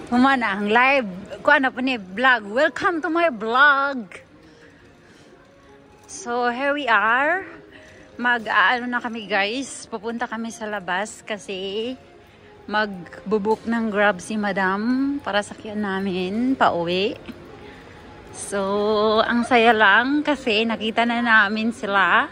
Humana ang live. Kuha na po ni vlog. Welcome to my vlog. So, here we are. Mag-ano na kami guys. Pupunta kami sa labas kasi magbubuk ng Grab si Madam para sakyan namin pauwi. So, ang saya lang kasi nakita na namin sila.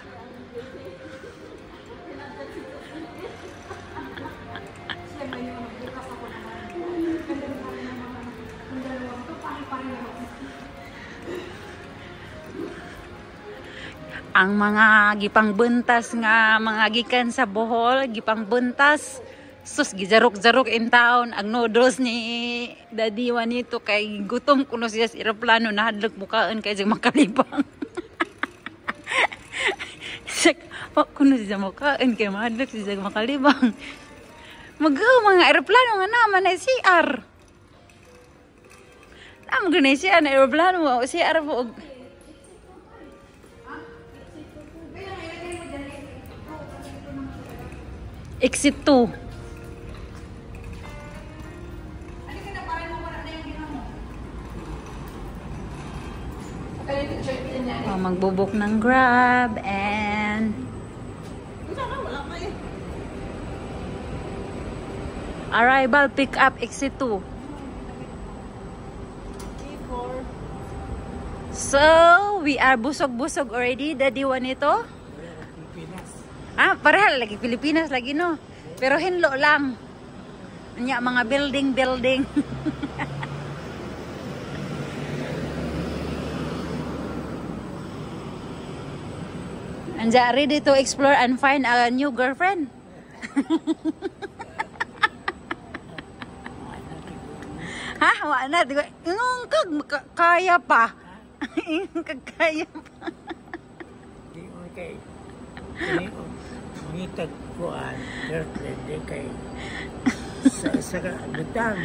Ang mga gipang buntas nga mga gikan sa Bohol, gipang buntas sus gijarok-jarok in town ang noodles ni Daddy Juanito kay gutom kuno siya sa eroplano nahadlok bukaan kay jang makalibang. Kuno siya makaan kay mahadlok siya makalibang. Mga eroplano nga naman ay CR. Naman ganun siya na eroplano mo CR po. Exit 2. Oh, magbubuk ng Grab and arrival pick up exit 2. So, we are busog-busog already, Daddy Juanito. Parehal lagi Pilipinas lagi no. Pero hinlo lang. Anya mga building. Anja ready to explore and find a new girlfriend. Ha, wala na. Kaya pa. Kaya pa. Okay. Ngitag kuan girlfriend di kay sa butang.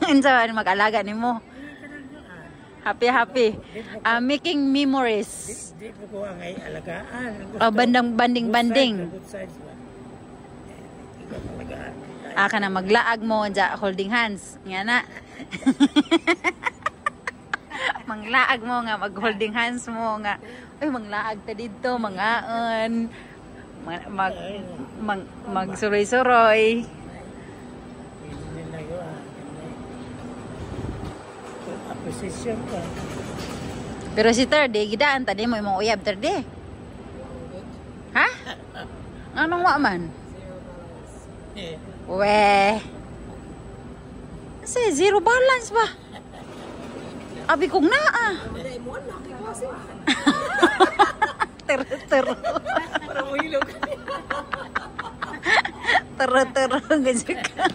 Unsa mag-alaga nimo? Happy. Making memories. Di ko ang ay alagaan. Banding. Ka na maglaag mo dya holding hands. Nga na. Manglaag mo nga mag-holding hands mo nga. Uy, manglaag ta dito, mangaon. Magsuroy-suroy. Position ka. Pero si Terde, gidaan tadi mo imong uyab Terde. Ha? Anong wa man? Weh. Kasi zero balance ba? Abi kong naa. Tero. Para mo hilog. Tero ganyan ka.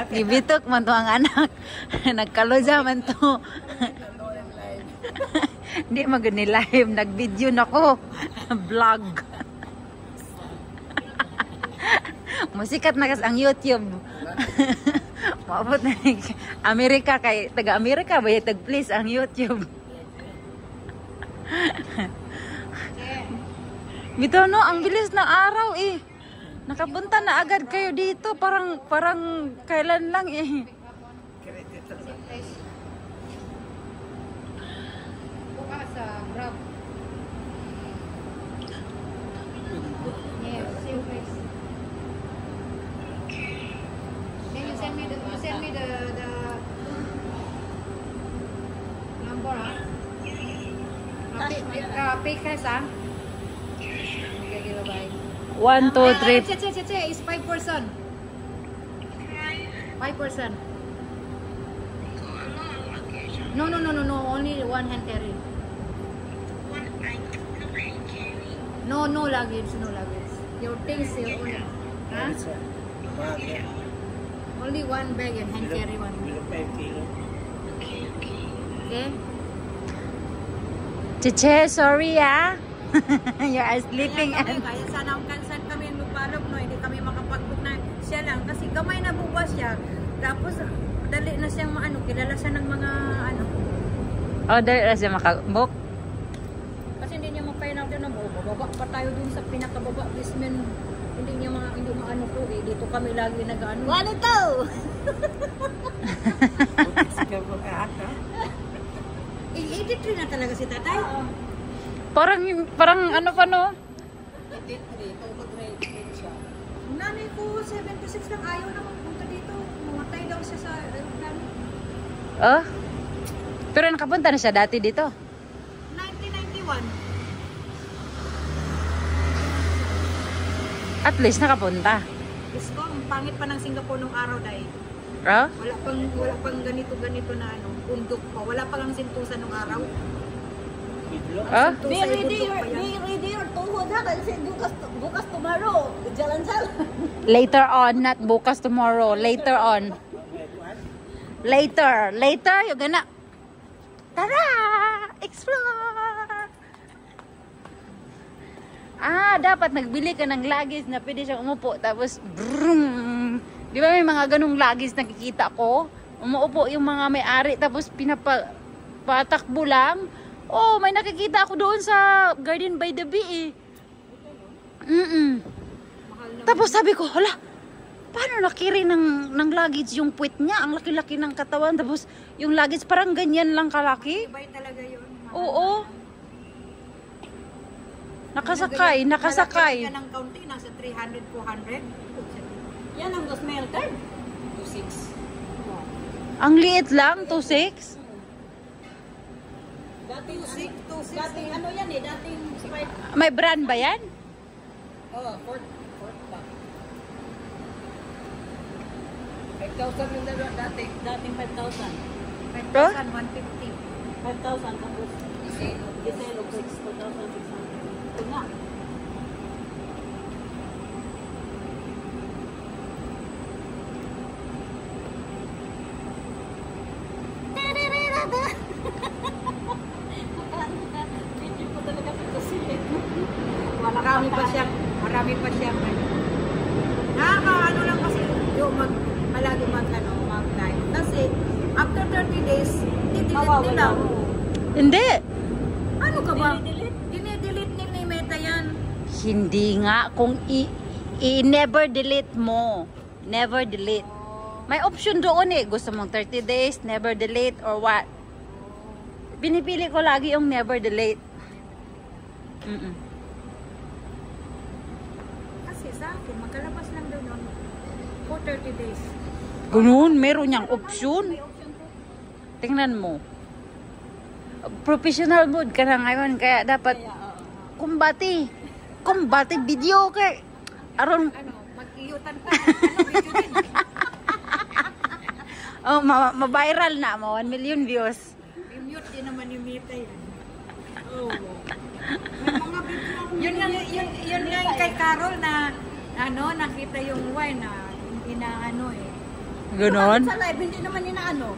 Gibitok man to ang anak. Nagkaloja man to. Hindi magani live. Nag-video na ko. Vlog. Musikat na kas ang YouTube. Maabot na Amerika kay taga-Amerika ba tag-please ang YouTube. Bito no, ang bilis ng araw eh. Nakapunta na agad kayo dito, parang kailan lang eh. Buka sa Grab. Yes, same place. Then you send me the number, pay cash, Okay, bye. 1, 2, 3. It's 5 person. 5 person. No. Only one hand carry. No luggage. Your things, your own. Huh? Only one bag and hand carry one. Okay. Chiche, sorry you are sleeping and kaya sana cancel kami magbalog no, hindi kami makapag-book na siya lang kasi gamay na buwas siya. Tapos dali na siyang kilala siya ng mga dali na siya makabook. Kasi hindi niya ma-find out na bababa pa tayo dun sa pinakababa basement hindi maano po eh. Dito kami lagi nag-ano. Ano to? Sige po lahat, ha? 83 na talaga si tatay. Parang ano pa no? 83, mag-grade siya. Nanay ko, 76 lang, ayaw na magpunta dito. Mamatay daw siya sa aeroplano. Oh? Pero nakapunta na siya dati dito. 1991. At least nakapunta. Diyos ko, ang pangit pa ng Singapore nung araw dahil. Oh? Wala pang ganito na ano, undok pa. Wala pang ang sintusan nung araw. Oh? Be ready your tuhod ha kasi bukas tomorrow. Jalan-jalan. Later on, not bukas tomorrow. Later on. Later, you gonna... Tara! Explore! Dapat nagbili ka ng luggage na pwede siyang umupo. Tapos, brum! Di ba may mga ganong luggage nakikita ko? Umuupo yung mga may-ari. Tapos, pinapatakbo lang. Oh, may nakikita ako doon sa Garden by the Bay eh. Tapos sabi ko, hala, paano nakiri ng luggage yung puwit niya? Ang laki-laki ng katawan. Tapos yung luggage parang ganyan lang kalaki. Ibay talaga yun. Oo. Nakasakay. Malaki ka ng kaunti, nasa 300, 400. Yan ang smelter. 26. Ang liit lang, 2.6. Dating 26. dating ano yan eh, dating Sprite. May brand ba yan? Oh, Fort ba? 5,000 yung dalawa dati. Dating 5,000. 5,150. 5,000 tapos Iseno. Giselo 6,600. Ito nga. Hindi ko talaga pagkasilit. Marami pa siyang ano. Nakakaano lang kasi yung malagi mag-live. Kasi after 30 days, i-delete nila. Hindi. Ano ka ba? Dinidelete? Dinidelete ni Meta yan. Hindi nga. Kung i-never delete mo. Never delete. May option doon eh. Gusto mong 30 days, never delete, or what? Pinipili ko lagi yung never delete. Kasi sa akin, magkalabas lang daw nun for 30 days. Ganun, meron niyang option. May option po. Tingnan mo. Professional mode ka na ngayon, kaya dapat kumbati. Kumbati video kay aron Ano, mag-iyutan ka. Ano, video din. oh, ma-viral na mo 1 million views. I-mute din naman yung Meta yan. Oh. May mga video. Yun nga kay Carol na nakita yung wine na inaano eh. Ganon. Sa live, hindi naman inaano.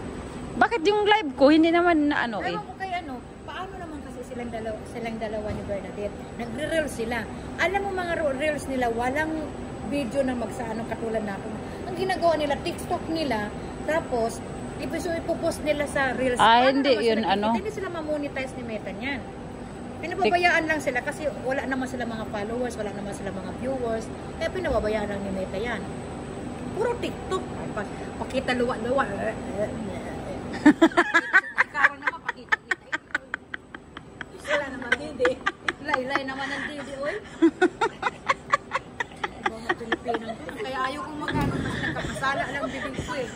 Bakit yung live ko hindi naman na ano eh? Ewan ko kay paano naman kasi silang dalawa ni Bernadette. Nagre-reels sila. Alam mo mga reels nila, walang video na magsaano katulad natin. Ang ginagawa nila, TikTok nila, tapos ipopost nila sa reels. Paano Hindi naman yun sila, ano. Hindi sila ma-monetize ni Meta niyan. Pinababayaan lang sila kasi wala naman sila mga followers, wala naman sila mga viewers. Kaya pinababayaan lang ni Meta yan. Puro TikTok. Pakita luwa-luwa. Ikaw naman pakita-kita. Wala naman hindi. Lay-lay naman ang didi, oy. Ibang mga Pilipinang to. Kaya ayaw kong magano kasi nagkapasala lang bibig ko eh.